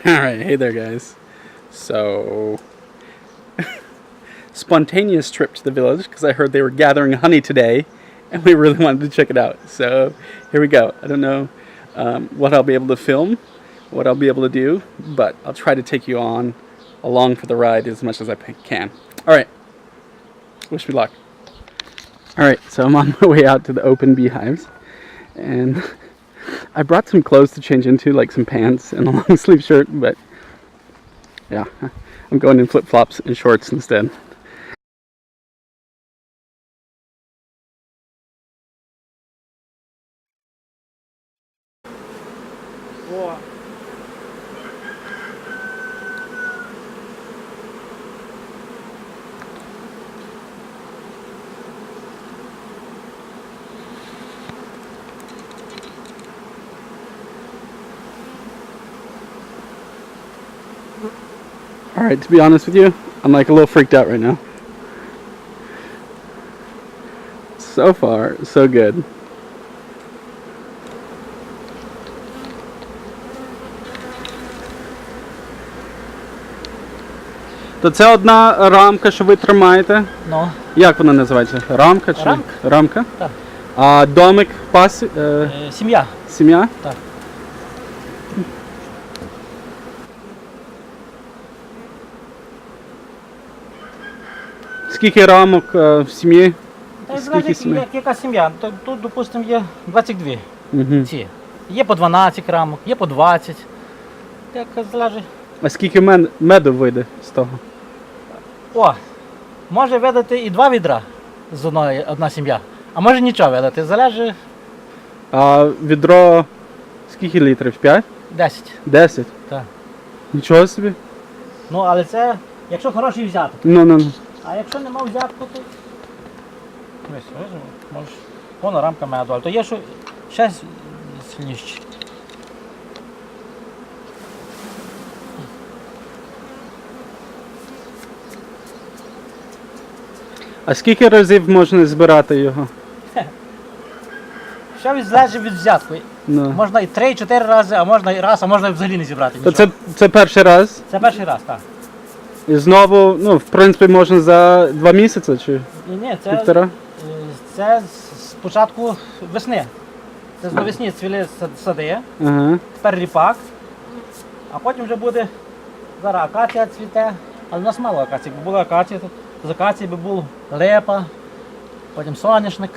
Alright, hey there guys. So, spontaneous trip to the village because I heard they were gathering honey today and we really wanted to check it out. So, here we go. I don't know what I'll be able to film, what I'll be able to do, but I'll try to take you on along for the ride as much as I can. Alright, wish me luck. Alright, so I'm on my way out to the open beehives and I brought some clothes to change into, like some pants and a long sleeve shirt, but yeah, I'm going in flip-flops and shorts instead. Alright, to be honest with you, I'm like a little freaked out right now. So far, so good. То це одна рамка, що ви тримаєте? Ну. Як вона називається? Рамка чи? Рамка. Рамка? Так. А домик, Сім'я. Сім'я? Так. Скільки рамок в сім'ї? Та залежить, яка сім'я. Тут, допустимо, є 22 ці. Є по 12 рамок, є по 20. Як залежить. А скільки меду вийде з того? О, може видати і 2 відра з одна сім'я. А може нічого видати, залежить. А відро скільки літрів? 5? 10. 10? Так. Нічого собі? Ну, але це, якщо хороший взяток. Ну. А якщо нема взятку, то... Можеш, повна рамка меду, але то є, що ще сильніші. А скільки разів можна збирати його? Що залежить від взятку. Ну. Можна і 3-4 рази, а можна і раз, а можна і взагалі не зібрати То нічого. це перший раз? Це перший раз, так. І знову, ну, в принципі, можна за 2 місяці чи Ні, півтора? це з початку весни. Це з навесні цвіли сади, Ага. тепер ріпак, а потім вже буде, зараз акація цвіте, але в нас мало акації. Якби була акація, то з акації би був липа, потім соняшник.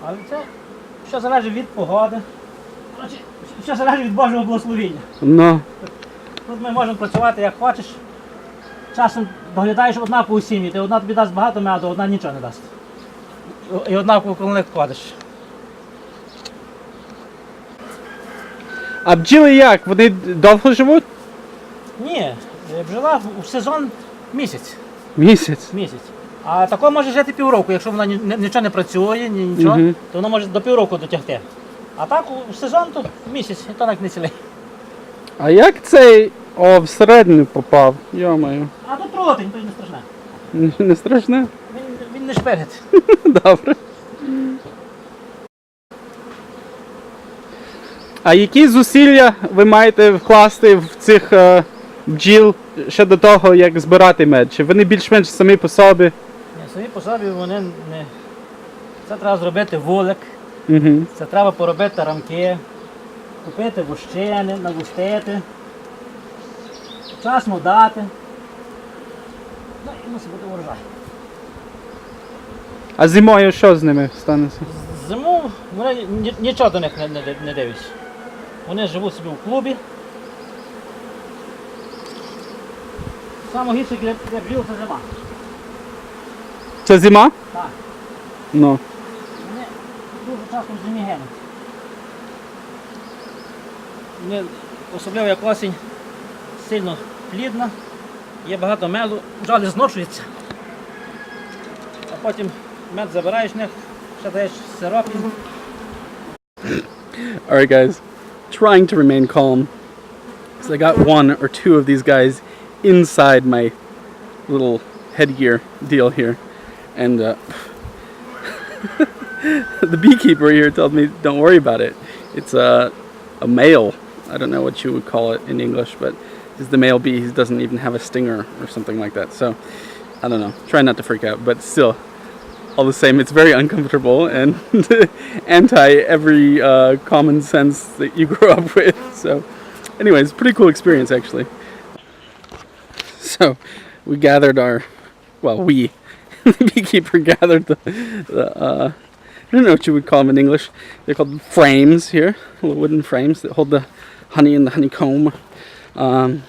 Але це все залежить від погоди, все залежить від Божого благословення. Ну. Тут ми можемо працювати як хочеш. Часом доглядаєш однакову сім'ю, ти одна тобі дасть багато меду, одна нічого не дасть. І однаково коли не вкладеш. А бджіли як? Вони довго живуть? Ні, бджола в сезон місяць. Місяць. А тако може жити півроку, якщо вона нічого не працює, нічого, то вона може до півроку дотягти. А так у сезон то місяць, і то навіть не цілий. А як цей всередину попав? Йо-моє. А тут тролотень, то й не страшне. Не страшне? Він не шпигить. Добре. А які зусилля ви маєте вкласти в цих бджіл ще до того, як збирати мед? Чи вони більш-менш самі по собі? Ні, самі по собі вони не... Це треба зробити вулик, це треба поробити рамки, купити вущини, навустити, час дати. Ну і мусить бути урожай. А зимою що з ними станеться? Зиму вони нічого до них не дивишся. Вони живуть собі в клубі. Саме гірше для бджіл це зима. Це зима? Так. Ну. Вони дуже часто в зимі гинуть. Вони, особливо як осінь, сильно плідна, є багато меду, бджоли зношуються. А потім мед забираєш в них, ще даєш сироп. Alright guys, trying to remain calm. So I got 1 or 2 of these guys inside my little headgear deal here. And the beekeeper here told me don't worry about it. It's a male. I don't know what you would call it in English, but it's the male bee. He doesn't even have a stinger or something like that. So I don't know. Try not to freak out, but still, all the same, it's very uncomfortable and anti every common sense that you grew up with. So, anyways, pretty cool experience actually. So we gathered the beekeeper gathered the I don't know what you would call them in English. They're called frames here, little wooden frames that hold the honey in the honeycomb. They're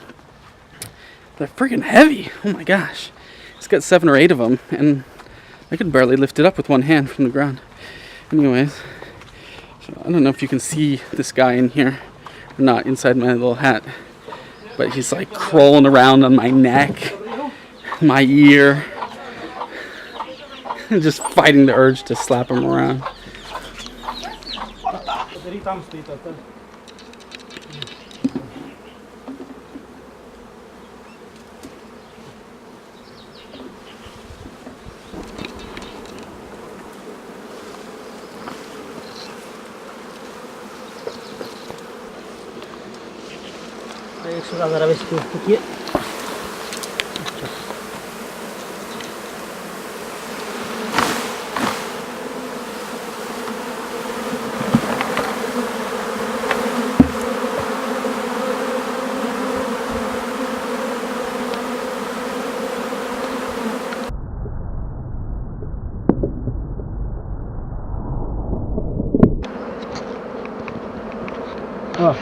freaking heavy. Oh my gosh. It's got 7 or 8 of them, and I could barely lift it up with one hand from the ground. Anyways, so I don't know if you can see this guy in here or not inside my little hat, but he's like crawling around on my neck, my ear, and just fighting the urge to slap him around. Якщо зараз весь такі. О.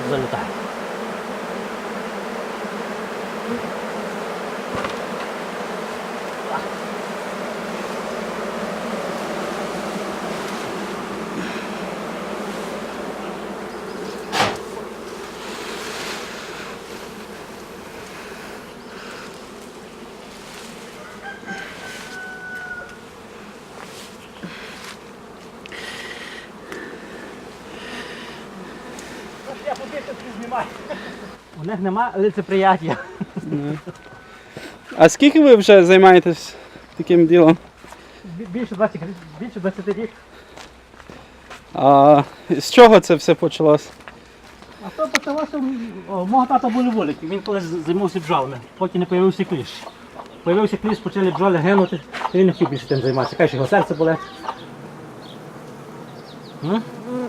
Залітає. Я побігти знімаю. У них нема лицеприяття. А скільки ви вже займаєтесь таким ділом? Більше 20 років. А з чого це все почалось? А то почалося, мого тата були вулики, він колись займався бджолами, поки не з'явився кліщ. Появився кліщ, почали бджоли гинути, і він не хотів більше тим займатися. Каже, його серце болить.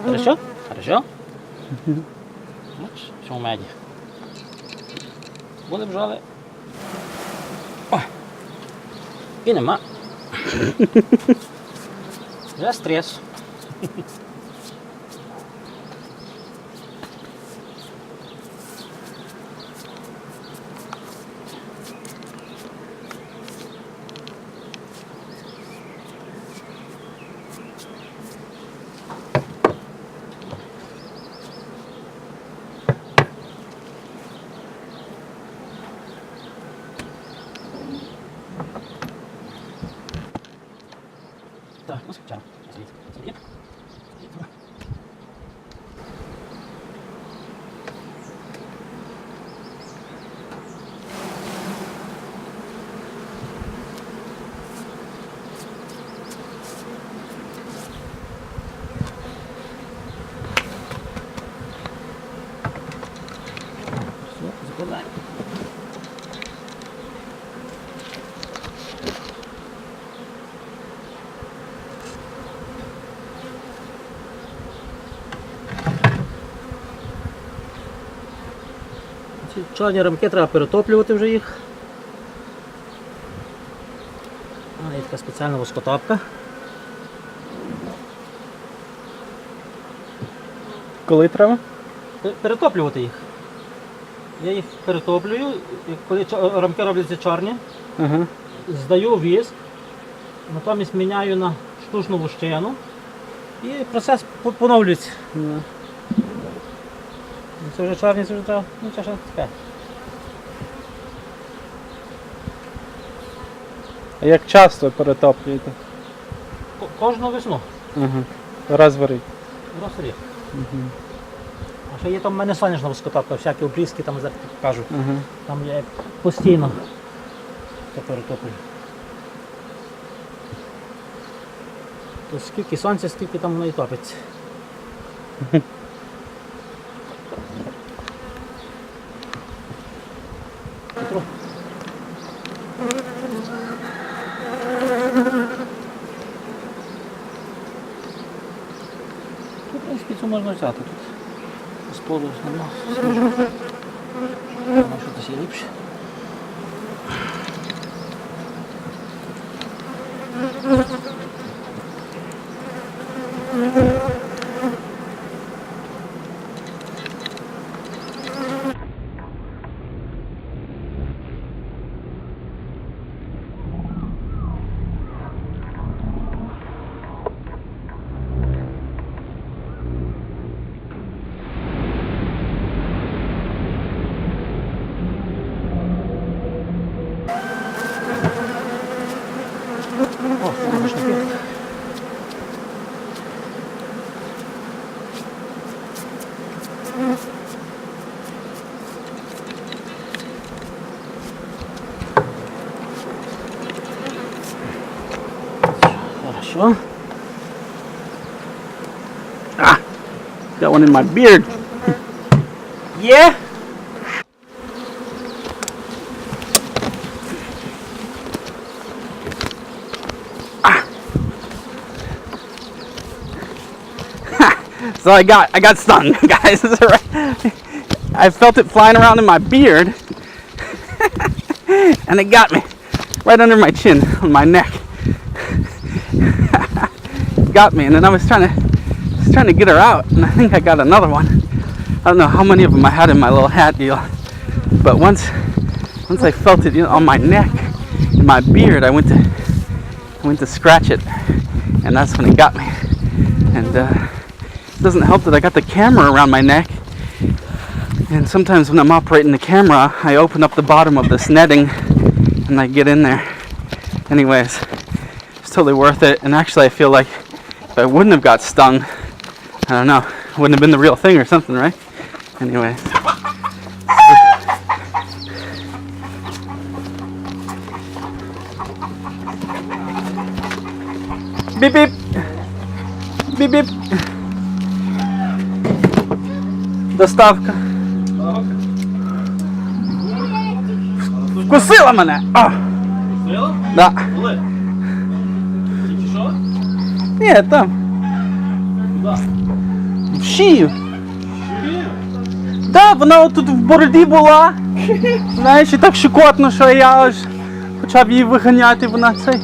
Хорошо? Хорошо? Бачиш, що в меді. Були бджоли. Ой. І нема. Вже стрес. Так, ну спочатку. Звідси. Все, закладаємо. Чорні рамки треба перетоплювати вже їх. Є така спеціальна воскотопка. Коли треба? Перетоплювати їх. Я їх перетоплюю, і коли рамки робляться чорні, здаю віск, натомість міняю на штучну лущину і процес поновлюється. Це вже чорні, це вже треба, ну це ще таке. А як часто перетоплюєте? Кожну весну. Раз в рік. Раз в рік. А ще є там в мене сонячна воскотопка, всякі обрізки там зараз покажу. Там я як постійно то перетоплюю. То скільки сонця, скільки там воно і топиться. Петро. Тут, в принципі, це можна взяти. Тут спору нема. Що десь є ліпше. О, соняшники. Хорошо. Got one in my beard. Yeah. So I got stung, guys. I felt it flying around in my beard, and it got me right under my chin, on my neck. Got me, and then I was trying to get her out, and I think I got another one. I don't know how many of them I had in my little hat deal, but once I felt it on my neck, in my beard, I went to scratch it, and that's when it got me. And it doesn't help that I got the camera around my neck, and sometimes when I'm operating the camera, I open up the bottom of this netting and I get in there. Anyways, it's totally worth it, and actually I feel like if I wouldn't have got stung, I don't know, it wouldn't have been the real thing or something, right? Anyways. Beep beep. Beep beep. Доставка. Вкусила мене! А! Вкусила? Да. Коли? Тільки що? Ні, там. Куди? В шию. Да, вона тут в бороді була. Знаєш, і так щекотно, що я аж почав її виганяти, вона цей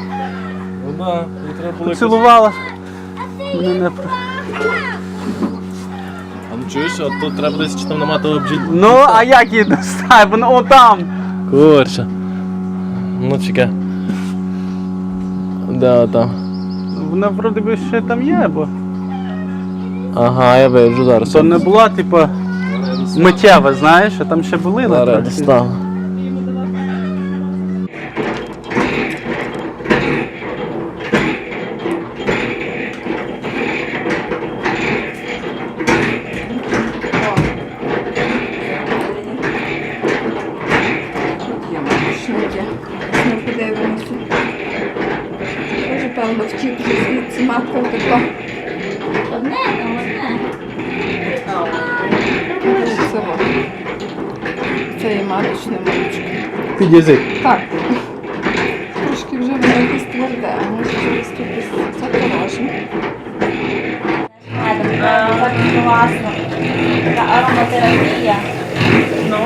Вона, їй треба було якось... поцілувала. Мене не про- А ну чуєш, от тут треба десь чи там нема того бджіл. Ну, а як її достати? Вона отам. Курча. Ну чекай. Да, там. Вона вроде би ще там є, бо Ага, я вижу зараз. то не була, типу, миттєва, знаєш, а там ще були. Зараз достану. Є маршники. Ми подивимося. Може, певно, втік вже звідси матка втекла. Одне. Це є маточне молочко. Під язик. Так. Трошки вже воно якесь тверде, а може зараз тут десь запорожне. Так класно. Така ароматерапія. Ну.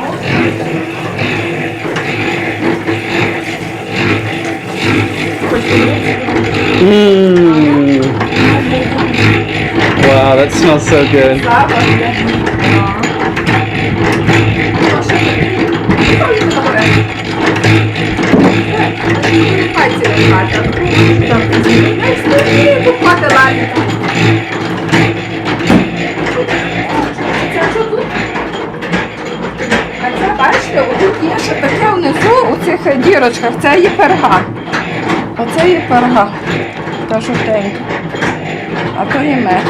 Wow, that smells so good. Запах є. Пальці вимати. Купати лазити. Це що тут? А це, бачите, отут є ще таке внизу, у цих дірочках, це є перга. Оце є перга. Та жовтенька. а то є мед.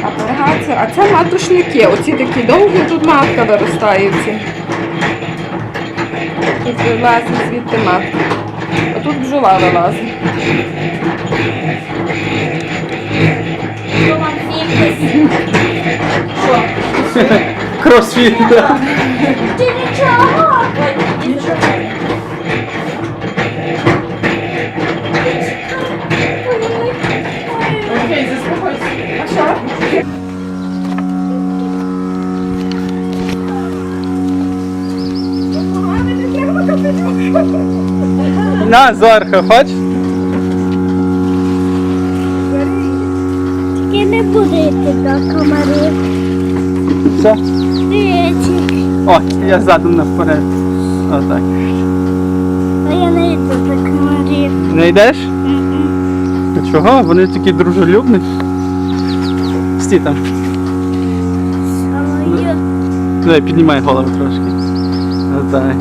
А перга це, а це матушники. Оці такі довгі, тут матка виростає ці. Тут вилазить звідти матка. А тут бджола вилазить. Що вам фітнес? Що? Кросфіт. Ти нічого! Ой, нічого. Окей, заспокойся. А що? На, зверху, хоч? Тільки не будете до комарів. Все. Дивіться, О, я ззаду наперед. Отак. а я не йду до комарів. Не йдеш? А чого? Вони такі дружелюбні. Стій там. А мою Давай, піднімай голову трошки. Отак.